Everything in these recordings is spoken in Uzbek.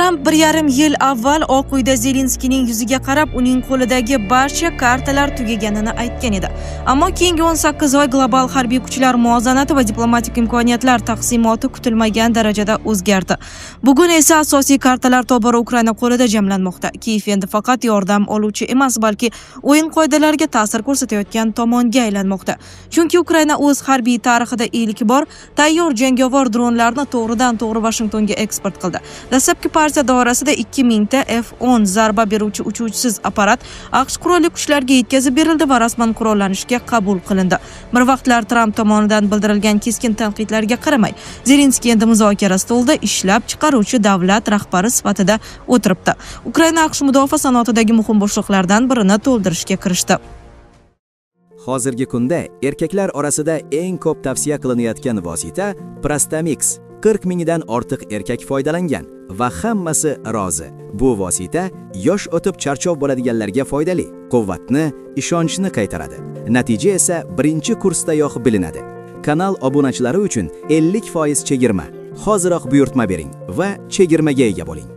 Tramp 1,5 yil avval Oq uyda Zelenskiyning yuziga qarab, uning qo'lidagi barcha kartalar tugaganini aytgan edi. Ammo keyingi 18 oy global harbiy kuchlar muvozanati va diplomatik imkoniyatlar taqsimoti kutilmagan darajada o'zgardi. Bugun esa asosiy kartalar tobora Ukraina qo'lida jamlanmoqda. Kiyev endi faqat yordam oluvchi emas, balki o'yin qoidalariga ta'sir ko'rsatayotgan tomonga aylanmoqda. Chunki Ukraina o'z harbiy tarixida ilk bor tayyor jangovar dronlarni to'g'ridan-to'g'ri Washingtonga eksport qildi. Dastlabki partiya doirasida 2000 ta F-10 zarba beruvchi uchuvchisiz apparat AQSh qurolli kuchlariga yetkazib berildi va rasman qurollanishga qabul qilindi. Bir vaqtlar Tramp tomonidan bildirilgan keskin tanqidlarga qaramay, Zelenskiy endi muzokara stolida ishlab chiqaruvchi davlat rahbari sifatida o'tiribdi. Ukraina AQSh mudofaa sanoatidagi muhim bo'shliqlardan birini to'ldirishga kirishdi. Hozirgi kunda erkaklar orasida eng ko'p tavsiya qilinayotgan vosita Prostamix. 40 mingdan ortiq erkak foydalangan va hammasi rozi. Bu vosita yosh o'tib charchoq bo'ladiganlarga foydali, quvvatni, ishonchni qaytaradi. Natija esa birinchi kursdayoq bilinadi. Kanal obunachilari uchun 50% chegirma. Hoziroq buyurtma bering va chegirmaga ega bo'ling.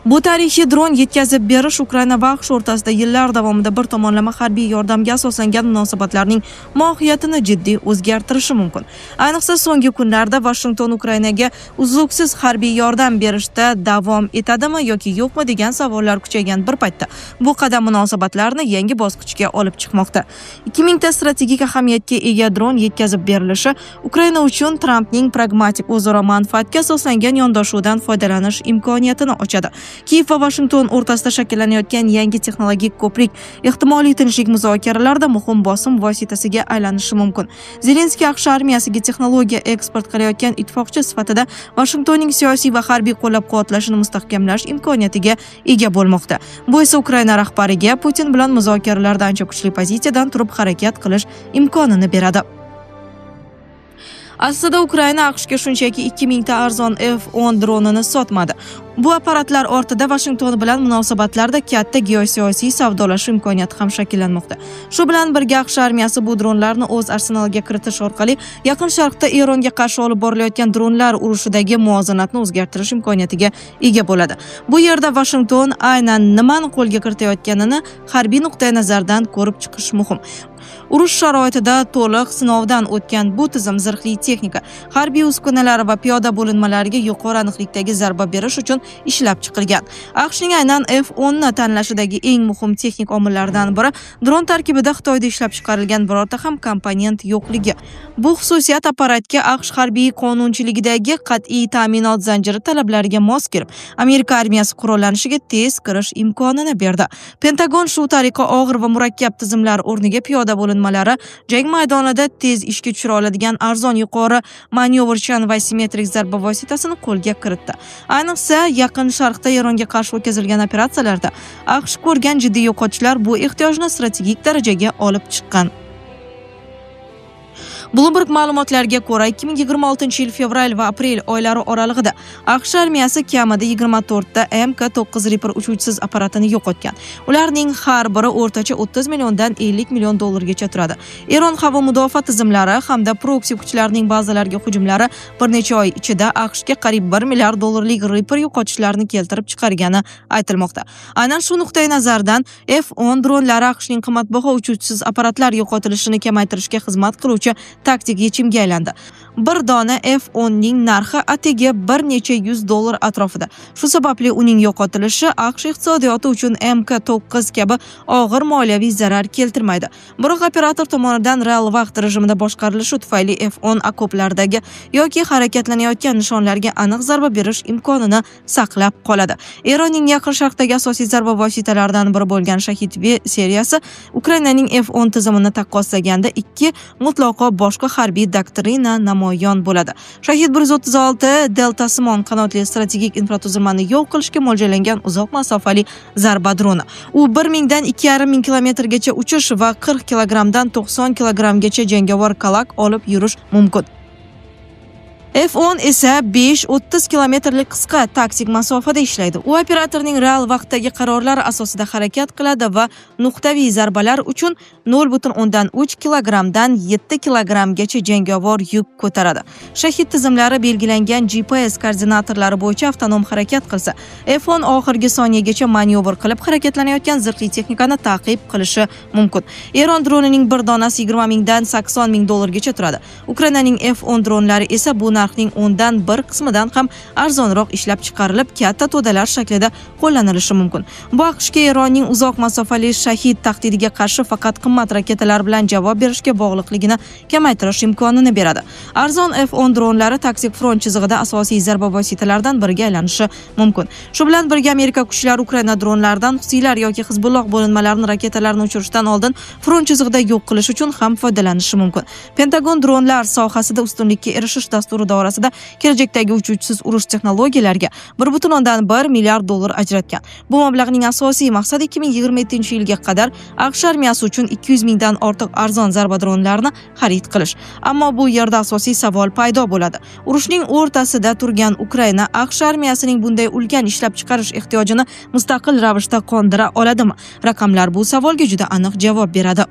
Bu tarixiy dron yetkazib berish Ukraina va AQSh o'rtasida yillar davomida bir tomonlama harbiy yordamga asoslangan munosabatlarning mohiyatini jiddiy o'zgartirishi mumkin. Ayniqsa so'nggi kunlarda Washington Ukrainaga uzluksiz harbiy yordam berishda davom etadimi yoki yo'qmi degan savollar kuchaygan bir paytda bu qadam munosabatlarni yangi bosqichga olib chiqmoqda. 2000 ta strategik ahamiyatga ega dron yetkazib berilishi Ukraina uchun Trampning pragmatik o'zaro manfaatga asoslangan yondashuvdan foydalanish imkoniyatini ochadi. Kiyev va Washington o'rtasida shakllanayotgan yangi texnologik ko'prik ehtimoliy tinchlik muzokaralarida muhim bosim vositasiga aylanishi mumkin. Zelenskiy AQSh armiyasiga texnologiya eksport qilayotgan ittifoqchi sifatida Washingtonning siyosiy va harbiy qo'llab-quvvatlashini mustahkamlash imkoniyatiga ega bo'lmoqda. Bu esa Ukraina rahbariga Putin bilan muzokaralarda ancha kuchli pozitsiyadan turib harakat qilish imkonini beradi. Aslida Ukraina AQShga shunchaki 2000 ta arzon F-10 dronini sotmadi. Bu apparatlar ortida Washington bilan munosabatlarda katta geosiyosiy savdolash imkoniyati ham shakllanmoqda. Shu bilan birga AQSh armiyasi bu dronlarni o'z arsenaliga kiritish orqali Yaqin Sharqda Eronga qarshi olib borilayotgan dronlar urushidagi muvozanatni o'zgartirish imkoniyatiga ega bo'ladi. Bu yerda Washington aynan nimani qo'lga kiritayotganini harbiy nuqtai nazardan ko'rib chiqish muhim. Urush sharoitida to'liq sinovdan o'tgan bu tizim zirhli texnika, harbiy uskunalar va piyoda bo'linmalariga yuqori aniqlikdagi zarba berish uchun ishlab chiqilgan. AQShning aynan F-10 ni tanlashidagi eng muhim texnik omillardan biri dron tarkibida Xitoyda ishlab chiqarilgan birorta ham komponent yo'qligi. Bu xususiyat apparatga AQSh harbiy qonunchiligidagi qat'iy ta'minot zanjiri talablariga mos kelib, Amerika armiyasi qurollanishiga tez kirish imkonini berdi. Pentagon shu tariqa og'ir va murakkab tizimlar o'rniga piyoda bo'linmalari jang maydonida tez ishga tushira oladigan arzon yuqori manyovrchan va simmetrik zarba vositasini qo'lga kiritdi. Ayniqsa Yaqin Sharqda Eronga qarshi o'tkazilgan operatsiyalarda AQSh ko'rgan jiddiy yo'qotishlar bu ehtiyojni strategik darajaga olib chiqqan. Bloomberg ma'lumotlariga ko'ra 2026 yil fevral va aprel oylari oralig'ida AQSh armiyasi kamida 24 ta MK-9 Reaper uchuvchisiz apparatini yo'qotgan. Ularning har biri o'rtacha 30 milliondan 50 million dollargacha turadi. Eron havo mudofaa tizimlari hamda proksi kuchlarining bazalariga hujumlari bir necha oy ichida AQShga qariyb 1 milliard dollarlik Reaper yo'qotishlarni keltirib chiqargani aytilmoqda. Aynan shu nuqtai nazardan F-10 dronlari AQShning qimmatbaho uchuvchisiz apparatlar yo'qotilishini kamaytirishga xizmat qiluvchi taktik yechimga aylandi. Bir dona F-10 ning narxi atigi bir necha $100 atrofida. Shu sababli uning yo'qotilishi AQSh iqtisodiyoti uchun MK-9 kabi og'ir moliyaviy zarar keltirmaydi. Biroq operator tomonidan real vaqt rejimida boshqarilishi tufayli F-10 okoplardagi yoki harakatlanayotgan nishonlarga aniq zarba berish imkonini saqlab qoladi. Eronning Yaqin Sharqdagi asosiy zarba vositalaridan biri bo'lgan Shahid V seriyasi Ukrainaning F-10 tizimini taqqoslaganda ikki mutlaqo boshqa harbiy doktrina namoyon bo'ladi. Shahid 136 deltasimon qanotli strategik infratuzilmani yo'q qilishga mo'ljallangan uzoq masofali zarba droni. U 1000 dan 2500 kilometrgacha uchish va 40 kilogramdan 90 kilogramgacha jangovar kalak olib yurish mumkin. F10 esa 5-30 kilometrlik qisqa taktik masofada ishlaydi. U operatorning real vaqtdagi qarorlari asosida harakat qiladi va nuqtaviy zarbalar uchun 0.3 kilogramdan 7 kilogramgacha jangovar yuk ko'taradi. Shahid tizimlari belgilangan GPS koordinatorlari bo'yicha avtonom harakat qilsa, F10 oxirgi soniyagacha manyovr qilib harakatlanayotgan zirhli texnikani ta'qib qilishi mumkin. Eron dronining bir donasi 20 mingdan 80 ming dollargacha turadi. Ukrainaning F10 dronlari esa bu narxning 10dan 1 qismidan ham arzonroq ishlab chiqarilib, katta to'dalar shaklida qo'llanilishi mumkin. Bu AQShga Eronning uzoq masofali shahid tahdidiga qarshi faqat qimmat raketalar bilan javob berishga bog'liqligini kamaytirish imkonini beradi. Arzon F10 dronlari taktik front chizig'ida asosiy zarba vositalaridan biriga aylanishi mumkin. Shu bilan birga Amerika kuchlari Ukraina dronlaridan Husiylar yoki Hizbulloh bo'linmalarini raketalarni uchirishdan oldin front chizig'ida yo'q qilish uchun ham foydalanishi mumkin. Pentagon dronlar sohasida ustunlikka erishish dasturi doirasida kelajakdagi uchuvchisiz urush texnologiyalariga 1.1 milliard dollar ajratgan. Bu mablag'ning asosiy maqsadi 2027-yilga qadar AQSh armiyasi uchun 200 mingdan ortiq arzon zarba dronlarini xarid qilish. Ammo bu yerda asosiy savol paydo bo'ladi. Urushning o'rtasida turgan Ukraina AQSh armiyasining bunday ulkan ishlab chiqarish ehtiyojini mustaqil ravishda qondira oladimi? Raqamlar bu savolga juda aniq javob beradi.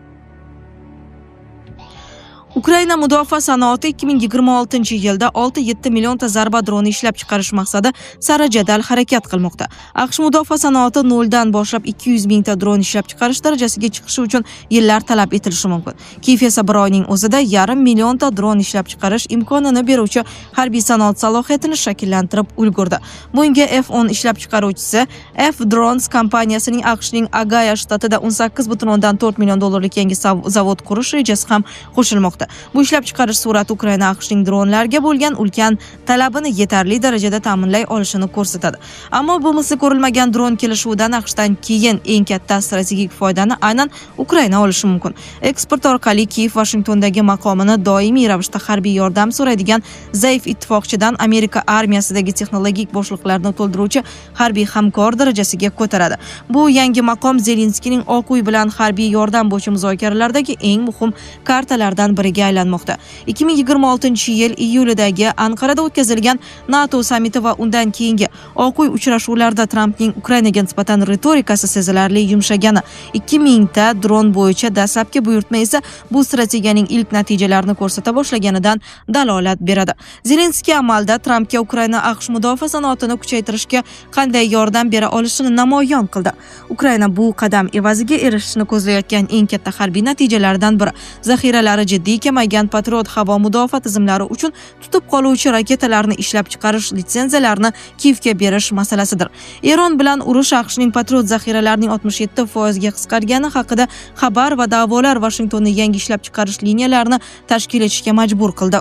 Ukraina mudofaa sanoati 2026-yilda 6-7 millionta zarba droni ishlab chiqarish maqsadi sari jadal harakat qilmoqda. AQSh mudofaa sanoati 0 dan boshlab 200 mingta dron ishlab chiqarish darajasiga chiqishi uchun yillar talab etilishi mumkin. Kiev esa bir oyning o'zida 500 millionta dron ishlab chiqarish imkonini beruvchi harbiy sanoat salohiyatini shakllantirib ulgurdi. Bunga F10 ishlab chiqaruvchisi F-Drones kompaniyasining AQShning Agaya shtatida 18.4 million dollarlik yangi zavod qurish rejasi ham qo'shilmoqda. Bu ishlab chiqarish surati Ukraina AQShning dronlarga bo'lgan ulkan talabini yetarli darajada ta'minlay olishini ko'rsatadi. Ammo bu misli ko'rilmagan dron kelishuvidan AQShdan keyin eng katta strategik foydani aynan Ukraina olishi mumkin. Eksport orqali Kiev Washingtondagi maqomini doimiy ravishda harbiy yordam so'raydigan zaif ittifoqchidan Amerika armiyasidagi texnologik bo'shliqlarni to'ldiruvchi harbiy hamkor darajasiga ko'taradi. Bu yangi maqom Zelenskiyning Oq uy bilan harbiy yordam bo'yicha muzokaralardagi eng muhim kartalardan biriga aylanmoqda. 2026-yil iyulidagi Anqarada o'tkazilgan NATO sammiti va undan keyingi Oq uy uchrashuvlarida Trampning Ukrainaga nisbatan ritorikasi sezilarli yumshagani, 2000 ta dron bo'yicha dastlabki buyurtma esa bu strategiyaning ilk natijalarini ko'rsata boshlaganidan dalolat beradi. Zelenskiy amalda Trampga Ukraina AQSh mudofaa sanoatini kuchaytirishga qanday yordam bera olishini namoyon qildi. Ukraina bu qadam evaziga erishishni ko'zlayotgan eng katta harbiy natijalardan biri zaxiralari jiddiy kamaygan Patriot havo mudofaa tizimlari uchun tutib qoluvchi raketalarni ishlab chiqarish litsenziyalarini Kievga berish masalasidir. Eron bilan urush AQShning Patriot zaxiralarining 67% ga qisqargani haqida xabar va da'volar Washingtonni yangi ishlab chiqarish liniyalarini tashkil etishga majbur qildi.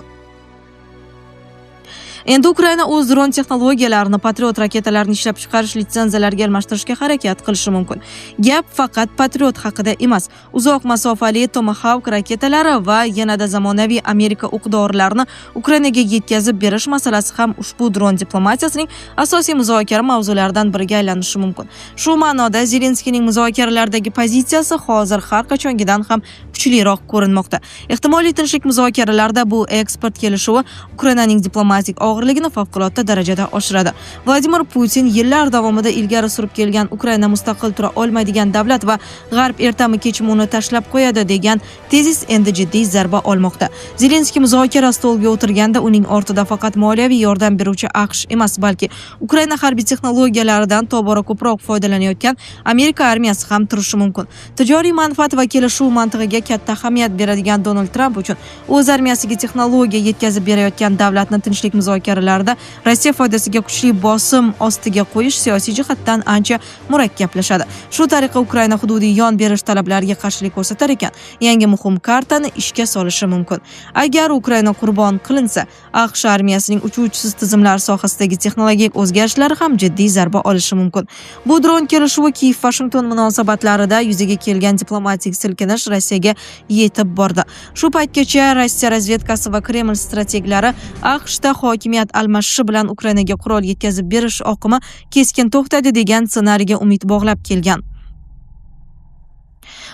Endi Ukraina o'z dron texnologiyalarini Patriot raketalarini ishlab chiqarish litsenziyalariga almashtirishga harakat qilishi mumkin. Gap faqat Patriot haqida emas, uzoq masofali Tomahawk raketalari va yanada zamonaviy Amerika o'q-dorilarini Ukrainaga yetkazib berish masalasi ham ushbu dron diplomatiyasining asosiy muzokara mavzularidan biriga aylanishi mumkin. Shu ma'noda Zelenskiyning muzokaralardagi pozitsiyasi hozir har qachongidan ham kuchliroq ko'rinmoqda. Ehtimoliy tinchlik muzokaralarida bu eksport kelishuvi Ukrainaning diplomatik og'irligini favqulodda darajada oshiradi. Vladimir Putin yillar davomida ilgari surib kelgan Ukraina mustaqil tura olmaydigan davlat va G'arb ertami kechmi uni tashlab qo'yadi degan tezis endi jiddiy zarba olmoqda. Zelenskiy muzokara stoliga o'tirganda uning ortida faqat moliyaviy yordam beruvchi AQSh emas, balki Ukraina harbiy texnologiyalaridan tobora ko'proq foydalanayotgan Amerika armiyasi ham turishi mumkin. Tijoriy manfaat va kelishuv mantig'iga katta ahamiyat beradigan Donald Trump uchun o'z armiyasiga texnologiya yetkazib berayotgan davlatni tinchlik muzokaralarida Rossiya foydasiga kuchli bosim ostiga qo'yish siyosiy jihatdan ancha murakkablashadi. Shu tariqa Ukraina hududiy yon berish talablariga qarshilik ko'rsatar ekan, yangi muhim kartani ishga solishi mumkin. Agar Ukraina qurbon qilinsa, AQSh armiyasining uchuvchisiz tizimlar sohasidagi texnologik o'zgarishlar ham jiddiy zarba olishi mumkin. Bu dron kelishuvi Kiev-Washington munosabatlarida yuzaga kelgan diplomatik silkinish Rossiyaga yetib bordi. Shu paytgacha Rossiya razvedkasi va Kreml strateglari AQShda hokimiyat almashishi bilan Ukrainaga qurol yetkazib berish oqimi keskin to'xtadi degan ssenariyga umid bog'lab kelgan.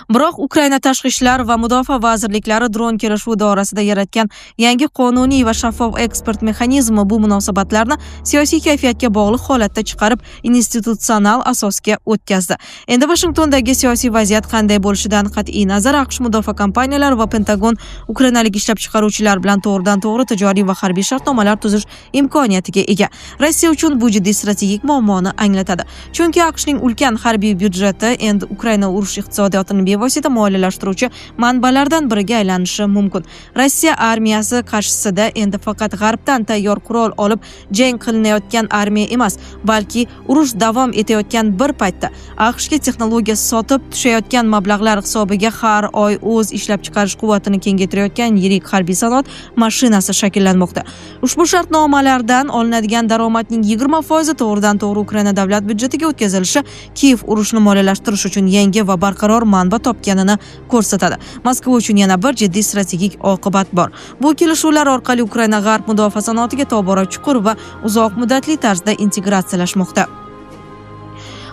Biroq Ukraina tashqi ishlar va mudofaa vazirliklari dron kelishuvi doirasida yaratgan yangi qonuniy va shaffof eksport mexanizmi bu munosabatlarni siyosiy kayfiyatga bog'liq holatda chiqarib, institutsional asosga o'tkazdi. Endi Washingtondagi siyosiy vaziyat qanday bo'lishidan qat'iy nazar AQSh mudofaa kompaniyalari va Pentagon ukrainalik ishlab chiqaruvchilar bilan to'g'ridan-to'g'ri tijoriy va harbiy shartnomalar tuzish imkoniyatiga ega. Rossiya uchun bu jiddiy strategik muammoni anglatadi. Chunki AQShning ulkan harbiy byudjeti endi Ukraina urush iqtisodiyotini bevosita moliyalashtiruvchi manbalardan biriga aylanishi mumkin. Rossiya armiyasi qarshisida endi faqat g'arbdan tayyor qurol olib jang qilinayotgan armiya emas, balki urush davom etayotgan bir paytda AQShga texnologiya sotib tushayotgan mablag'lar hisobiga har oy o'z ishlab chiqarish quvvatini kengaytirayotgan yirik harbiy sanoat mashinasi shakllanmoqda. Ushbu shartnomalardan olinadigan daromadning 20% to'g'ridan-to'g'ri Ukraina davlat byudjetiga o'tkazilishi Kiyev urushni moliyalashtirish uchun yangi va barqaror manba topganini ko'rsatadi. Moskva uchun yana bir jiddiy strategik oqibat bor. Bu kelishuvlar orqali Ukraina g'arb mudofaa sanoatiga tobora chuqur va uzoq muddatli tarzda integratsiyalashmoqda.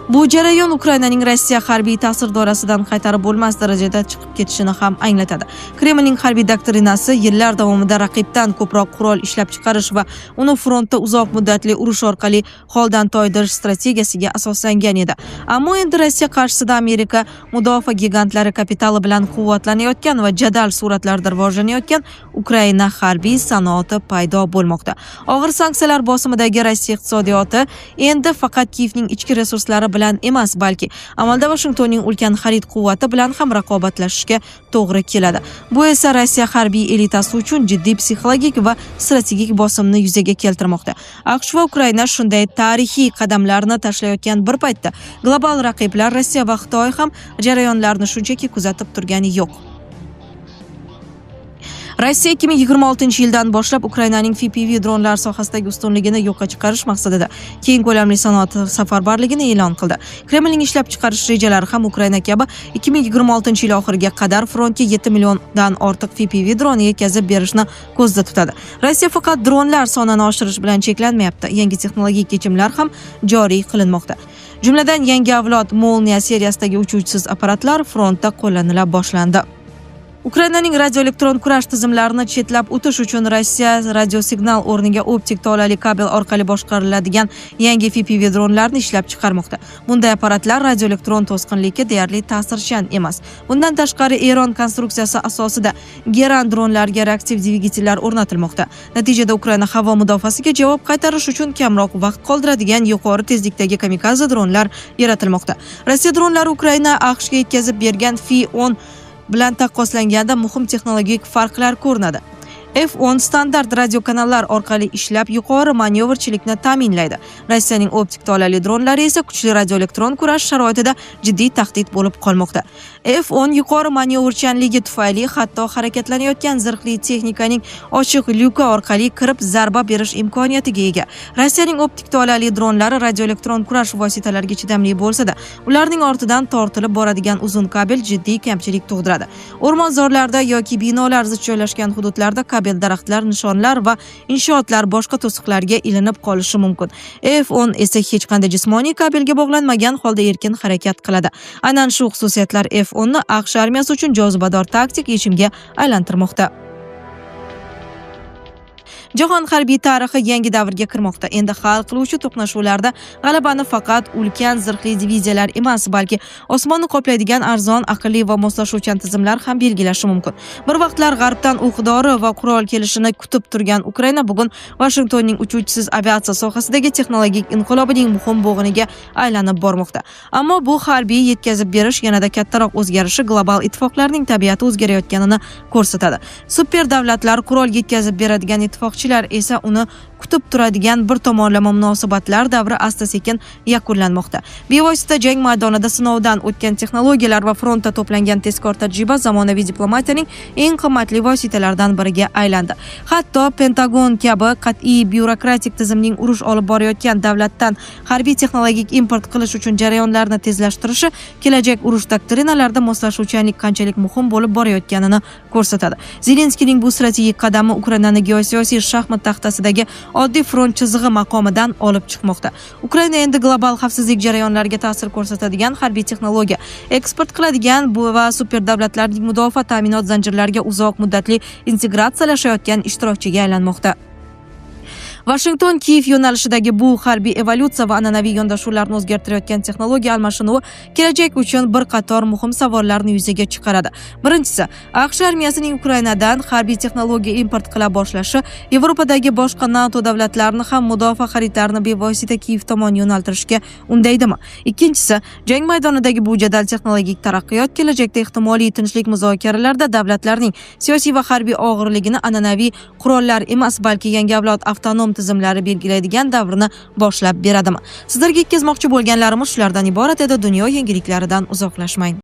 Bu jarayon Ukrainaning Rossiya harbiy ta'sir doirasidan qaytarib bo'lmas darajada chiqib ketishini ham anglatadi. Kremlning harbiy doktrinasi yillar davomida raqibdan ko'proq qurol ishlab chiqarish va uni frontda uzoq muddatli urush orqali holdan toydirish strategiyasiga asoslangan edi. Ammo endi Rossiya qarshisida Amerika mudofaa gigantlari kapitali bilan quvvatlanayotgan va jadal suratlarda rivojlanayotgan Ukraina harbiy sanoati paydo bo'lmoqda. Og'ir sanksiyalar bosimidagi Rossiya iqtisodiyoti endi faqat Kiyevning ichki resurslari bilan emas, balki amalda Washingtonning ulkan xarid quvvati bilan ham raqobatlashishga to'g'ri keladi. Bu esa Rossiya harbiy elitasi uchun jiddiy psixologik va strategik bosimni yuzaga keltirmoqda. AQSh va Ukraina shunday tarixiy qadamlarni tashlayotgan bir paytda global raqiblar Rossiya va Xitoy ham jarayonlarni shunchaki kuzatib turgani yo'q. Rossiya 2026-yildan boshlab Ukrainaning FPV dronlar sohasidagi ustunligini yo'qqa chiqarish maqsadida keng ko'lamli sanoat safarbarligini e'lon qildi. Kremlning ishlab chiqarish rejalari ham Ukraina kabi 2026-yil oxiriga qadar frontga 7 milliondan ortiq FPV dron yetkazib berishni ko'zda tutadi. Rossiya faqat dronlar sonini oshirish bilan cheklanmayapti, yangi texnologik yechimlar ham joriy qilinmoqda. Jumladan yangi avlod Molniya seriyasidagi uchuvchisiz apparatlar frontda qo'llanila boshlandi. Ukrainaning radioelektron kurash tizimlarini chetlab o'tish uchun Rossiya radiosignal o'rniga optik tolali kabel orqali boshqariladigan yangi FPV dronlarni ishlab chiqarmoqda. Bunday apparatlar radioelektron to'sqinlikka deyarli ta'sirchan emas. Bundan tashqari Eron konstruksiyasi asosida Geran dronlarga reaktiv dvigatellar o'rnatilmoqda. Natijada Ukraina havo mudofaasiga javob qaytarish uchun kamroq vaqt qoldiradigan yuqori tezlikdagi kamikaze dronlar yaratilmoqda. Rossiya dronlari Ukraina AQShga yetkazib bergan Fi-10 bilan taqqoslanganda muhim texnologik farqlar ko'rinadi. F10 standart radiokanallar orqali ishlab yuqori manyovrchilikni ta'minlaydi. Rossiyaning optik tolali dronlari esa kuchli radioelektron kurash sharoitida jiddiy tahdid bo'lib qolmoqda. F10 yuqori manyovrchanligi tufayli hatto harakatlanayotgan zirhli texnikaning ochiq lyuka orqali kirib zarba berish imkoniyatiga ega. Rossiyaning optik tolali dronlari radioelektron kurash vositalariga chidamli bo'lsa-da, ularning ortidan tortilib boradigan uzun kabel jiddiy kamchilik tug'diradi. O'rmonzorlarda yoki binolar zich joylashgan hududlarda daraxtlar, nishonlar va inshootlar boshqa to'siqlarga ilinib qolishi mumkin. F10 esa hech qanday jismoniy kabelga bog'lanmagan holda erkin harakat qiladi. Aynan shu xususiyatlar F10 ni AQSh armiyasi uchun jozibador taktik yechimga aylantirmoqda. Jahon harbiy tarixi yangi davrga kirmoqda. Endi hal qiluvchi to'qnashuvlarda g'alabani faqat ulkan zirhli diviziyalar emas, balki osmonni qoplaydigan arzon, aqlli va moslashuvchan tizimlar ham belgilashi mumkin. Bir vaqtlar g'arbdan o'q-dori va qurol kelishini kutib turgan Ukraina bugun Washingtonning uchuvchisiz aviatsiya sohasidagi texnologik inqilobining muhim bo'g'iniga aylanib bormoqda. Ammo bu harbiy yetkazib berish yanada kattaroq o'zgarishi global ittifoqlarning tabiati o'zgarayotganini ko'rsatadi. Super davlatlar qurol yetkazib beradigan ittifoqchi esa uni kutib turadigan bir tomonlama munosabatlar davri asta-sekin yakunlanmoqda. Bevosita jang maydonida sinovdan o'tgan texnologiyalar va frontda to'plangan tezkor tajriba zamonaviy diplomatiyaning eng qimmatli vositalaridan biriga aylandi. Hatto Pentagon kabi qat'iy byurokratik tizimning urush olib borayotgan davlatdan harbiy texnologik import qilish uchun jarayonlarni tezlashtirishi kelajak urush doktrinalarida moslashuvchanlik qanchalik muhim bo'lib borayotganini ko'rsatadi. Zelenskiyning bu strategik qadami Ukrainani geosiyosiy shaxmat taxtasidagi oddiy front chizig'i maqomidan olib chiqmoqda. Ukraina endi global xavfsizlik jarayonlariga ta'sir ko'rsatadigan harbiy texnologiya eksport qiladigan va super davlatlarning mudofaa ta'minot zanjirlariga uzoq muddatli integratsiyalashayotgan ishtirokchiga aylanmoqda. Washington Kiyev yo'nalishidagi bu harbiy evolyutsiya va an'anaviy yondashuvlarni o'zgartirayotgan texnologiya almashinuvi kelajak uchun bir qator muhim savollarni yuzaga chiqaradi. Birinchisi, AQSh armiyasining Ukrainadan harbiy texnologiya import qila boshlashi Yevropadagi boshqa NATO davlatlarini ham mudofaa xaridlarini bevosita Kiyev tomon yo'naltirishga undaydimi? Ikkinchisi, jang maydonidagi bu jadal texnologik taraqqiyot kelajakda ehtimoliy tinchlik muzokaralarida davlatlarning siyosiy va harbiy og'irligini an'anaviy qurollar emas, balki yangi avlod avtonom tizimlari belgilaydigan davrni boshlab beradimi? Sizlarga yetkazmoqchi bo'lganlarimiz shulardan iborat edi. Dunyo yangiliklaridan uzoqlashmang.